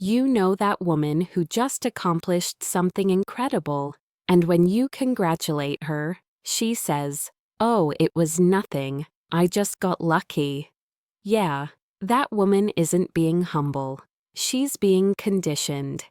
You know that woman who just accomplished something incredible, and when you congratulate her, she says, "Oh, it was nothing, I just got lucky." Yeah, that woman isn't being humble. She's being conditioned.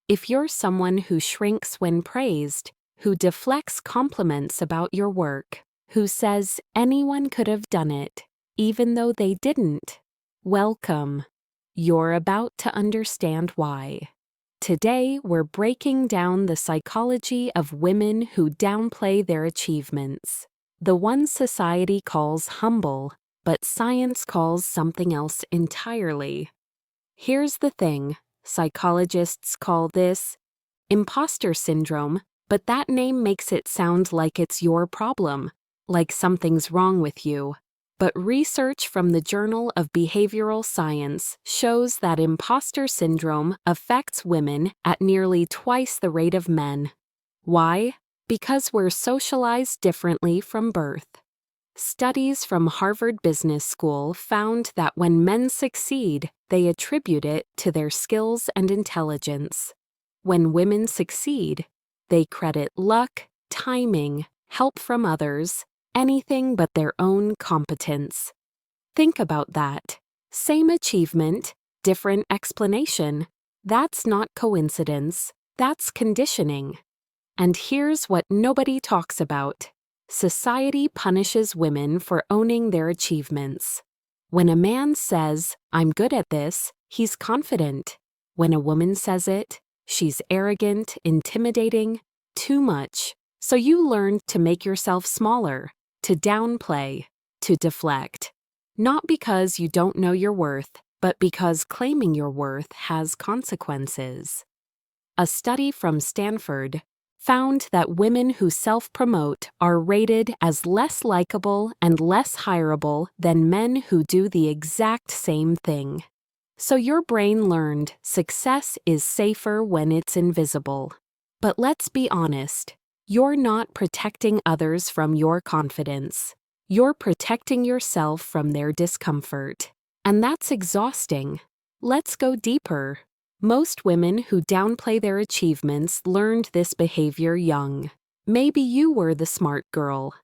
If you're someone who shrinks when praised, who deflects compliments about your work, who says anyone could have done it, even though they didn't, welcome. You're about to understand why. Today, we're breaking down the psychology of women who downplay their achievements. The ones society calls humble, but science calls something else entirely. Here's the thing, psychologists call this imposter syndrome, but that name makes it sound like it's your problem, like something's wrong with you. But research from the Journal of Behavioral Science shows that imposter syndrome affects women at nearly twice the rate of men. Why? Because we're socialized differently from birth. Studies from Harvard Business School found that when men succeed, they attribute it to their skills and intelligence. When women succeed, they credit luck, timing, help from others, anything but their own competence. Think about that. Same achievement, different explanation. That's not coincidence, that's conditioning. And here's what nobody talks about. Society punishes women for owning their achievements. When a man says, "I'm good at this," he's confident. When a woman says it, she's arrogant, intimidating, too much. So you learn to make yourself smaller, to downplay, to deflect. Not because you don't know your worth, but because claiming your worth has consequences. A study from Stanford found that women who self-promote are rated as less likable and less hireable than men who do the exact same thing. So your brain learned success is safer when it's invisible. But let's be honest, you're not protecting others from your confidence. You're protecting yourself from their discomfort. And that's exhausting. Let's go deeper. Most women who downplay their achievements learned this behavior young. Maybe you were the smart girl.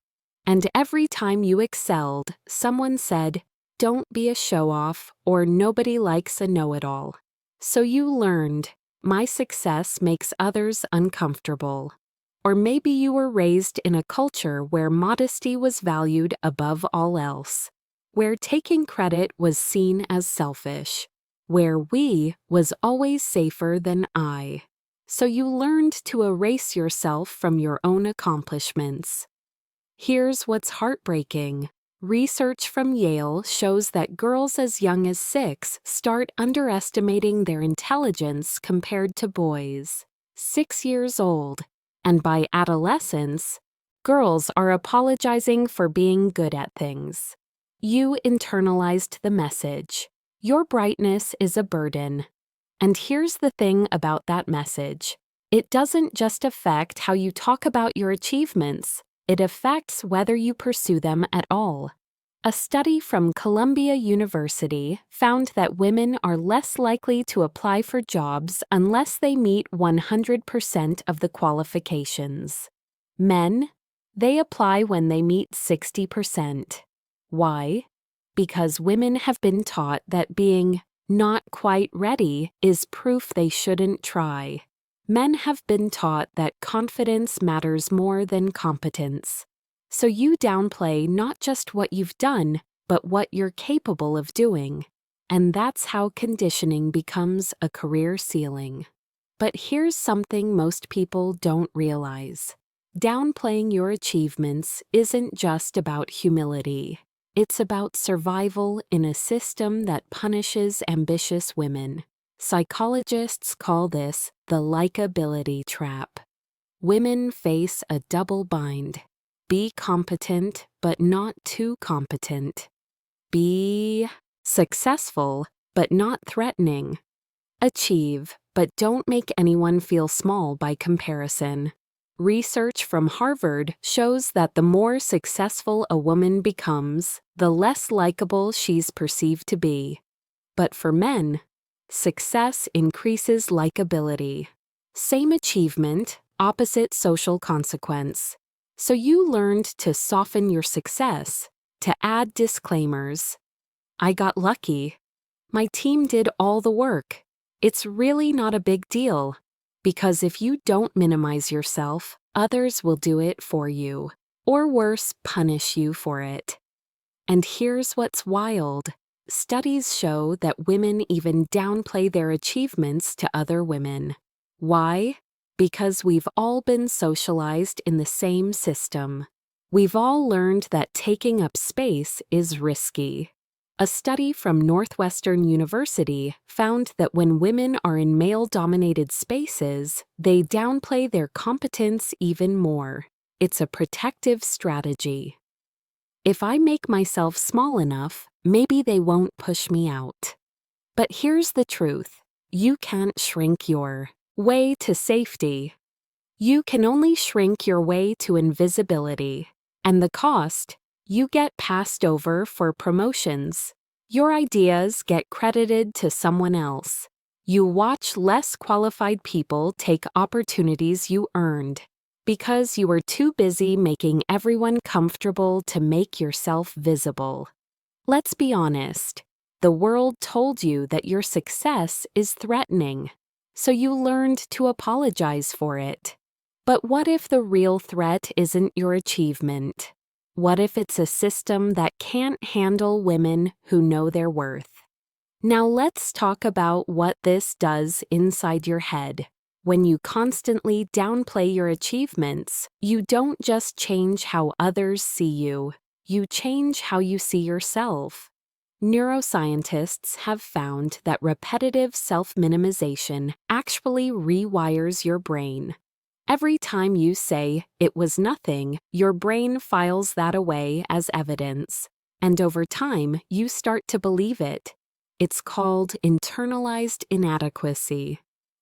And every time you excelled, someone said, "Don't be a show-off," or "Nobody likes a know-it-all." So you learned, "My success makes others uncomfortable." Or maybe you were raised in a culture where modesty was valued above all else, where taking credit was seen as selfish, where "we" was always safer than "I." So you learned to erase yourself from your own accomplishments. Here's what's heartbreaking. Research from Yale shows that girls as young as 6 start underestimating their intelligence compared to boys. 6 years old. And by adolescence, girls are apologizing for being good at things. You internalized the message. Your brightness is a burden. And here's the thing about that message. It doesn't just affect how you talk about your achievements, it affects whether you pursue them at all. A study from Columbia University found that women are less likely to apply for jobs unless they meet 100% of the qualifications. Men, they apply when they meet 60%. Why? Because women have been taught that being not quite ready is proof they shouldn't try. Men have been taught that confidence matters more than competence. So you downplay not just what you've done, but what you're capable of doing. And that's how conditioning becomes a career ceiling. But here's something most people don't realize. Downplaying your achievements isn't just about humility. It's about survival in a system that punishes ambitious women. Psychologists call this the likability trap. Women face a double bind. Be competent, but not too competent. Be successful, but not threatening. Achieve, but don't make anyone feel small by comparison. Research from Harvard shows that the more successful a woman becomes, the less likable she's perceived to be. But for men, Success increases likability. Same achievement, opposite social consequence. So you learned to soften your success, to add disclaimers. I got lucky. My team did all the work. It's really not a big deal. Because if you don't minimize yourself, others will do it for you. Or worse, punish you for it. And here's what's wild. Studies show that women even downplay their achievements to other women. Why? Because we've all been socialized in the same system. We've all learned that taking up space is risky. A study from Northwestern University found that when women are in male-dominated spaces, they downplay their competence even more. It's a protective strategy. If I make myself small enough, maybe they won't push me out. But here's the truth. You can't shrink your way to safety. You can only shrink your way to invisibility. And the cost? You get passed over for promotions. Your ideas get credited to someone else. You watch less qualified people take opportunities you earned because you were too busy making everyone comfortable to make yourself visible. Let's be honest. The world told you that your success is threatening, so you learned to apologize for it. But what if the real threat isn't your achievement? What if it's a system that can't handle women who know their worth? Now let's talk about what this does inside your head. When you constantly downplay your achievements, you don't just change how others see you, you change how you see yourself. Neuroscientists have found that repetitive self-minimization actually rewires your brain. Every time you say, "it was nothing," your brain files that away as evidence. And over time, you start to believe it. It's called internalized inadequacy.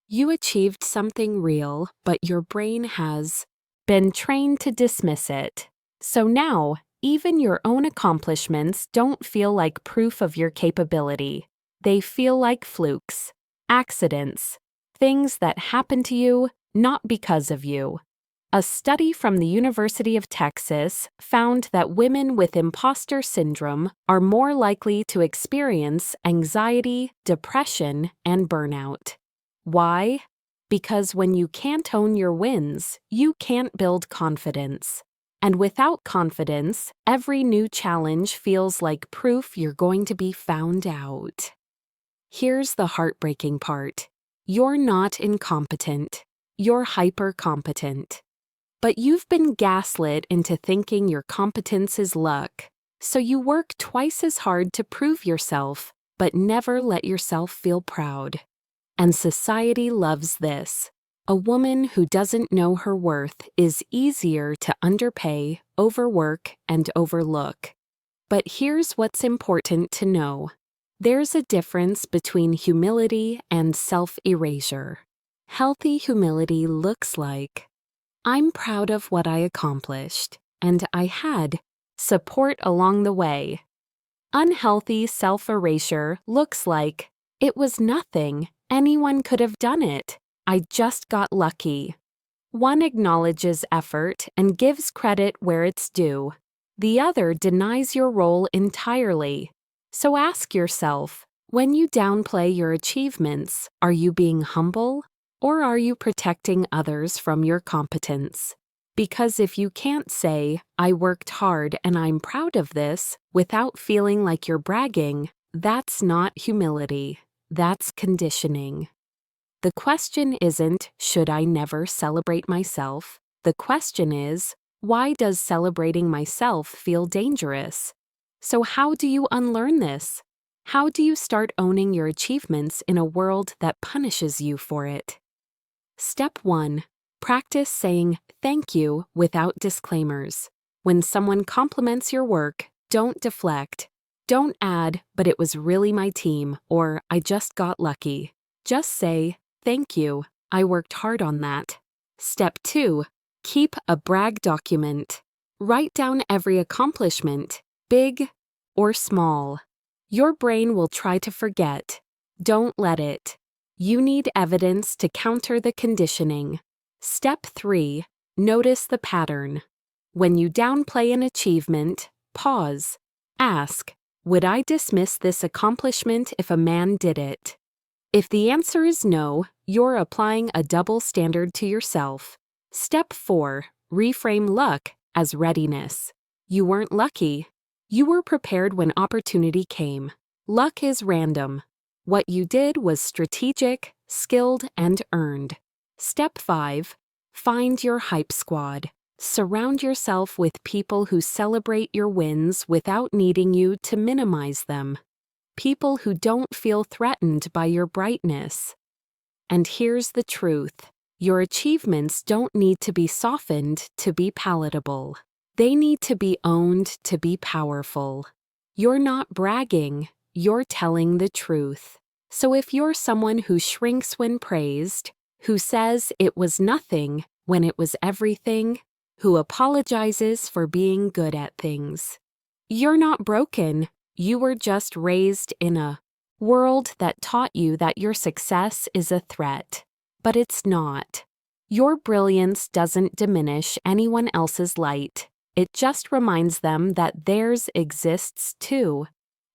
You achieved something real, but your brain has been trained to dismiss it. So now, even your own accomplishments don't feel like proof of your capability. They feel like flukes, accidents, things that happen to you, not because of you. A study from the University of Texas found that women with imposter syndrome are more likely to experience anxiety, depression, and burnout. Why? Because when you can't own your wins, you can't build confidence. And without confidence, every new challenge feels like proof you're going to be found out. Here's the heartbreaking part. You're not incompetent. You're hyper-competent. But you've been gaslit into thinking your competence is luck. So you work twice as hard to prove yourself, but never let yourself feel proud. And society loves this. A woman who doesn't know her worth is easier to underpay, overwork, and overlook. But here's what's important to know. There's a difference between humility and self-erasure. Healthy humility looks like, I'm proud of what I accomplished, and I had support along the way. Unhealthy self-erasure looks like, it was nothing, anyone could have done it, I just got lucky. One acknowledges effort and gives credit where it's due. The other denies your role entirely. So ask yourself, when you downplay your achievements, are you being humble? Or are you protecting others from your competence? Because if you can't say, I worked hard and I'm proud of this, without feeling like you're bragging, that's not humility. That's conditioning. The question isn't, should I never celebrate myself? The question is, why does celebrating myself feel dangerous? So how do you unlearn this? How do you start owning your achievements in a world that punishes you for it? Step 1. Practice saying thank you without disclaimers. When someone compliments your work, don't deflect. Don't add, but it was really my team, or I just got lucky. Just say, thank you, I worked hard on that. Step 2. Keep a brag document. Write down every accomplishment, big or small. Your brain will try to forget, Don't let it. You need evidence to counter the conditioning. Step 3. Notice the pattern. When you downplay an achievement, pause. Ask, would I dismiss this accomplishment if a man did it? If the answer is no, you're applying a double standard to yourself. Step 4. Reframe luck as readiness. You weren't lucky. You were prepared when opportunity came. Luck is random. What you did was strategic, skilled, and earned. Step 5. Find your hype squad. Surround yourself with people who celebrate your wins without needing you to minimize them. People who don't feel threatened by your brightness. And here's the truth. Your achievements don't need to be softened to be palatable. They need to be owned to be powerful. You're not bragging, you're telling the truth. So if you're someone who shrinks when praised, who says it was nothing when it was everything, who apologizes for being good at things, you're not broken. You were just raised in a world that taught you that your success is a threat. But it's not. Your brilliance doesn't diminish anyone else's light. It just reminds them that theirs exists too.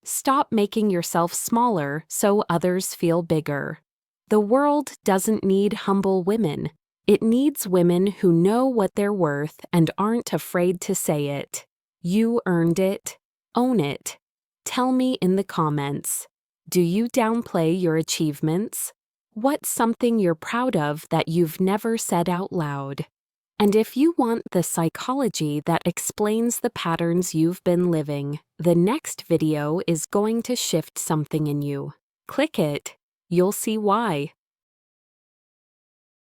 Stop making yourself smaller so others feel bigger. The world doesn't need humble women. It needs women who know what they're worth and aren't afraid to say it. You earned it. Own it. Tell me in the comments, do you downplay your achievements? What's something you're proud of that you've never said out loud? And if you want the psychology that explains the patterns you've been living, the next video is going to shift something in you. Click it. You'll see why.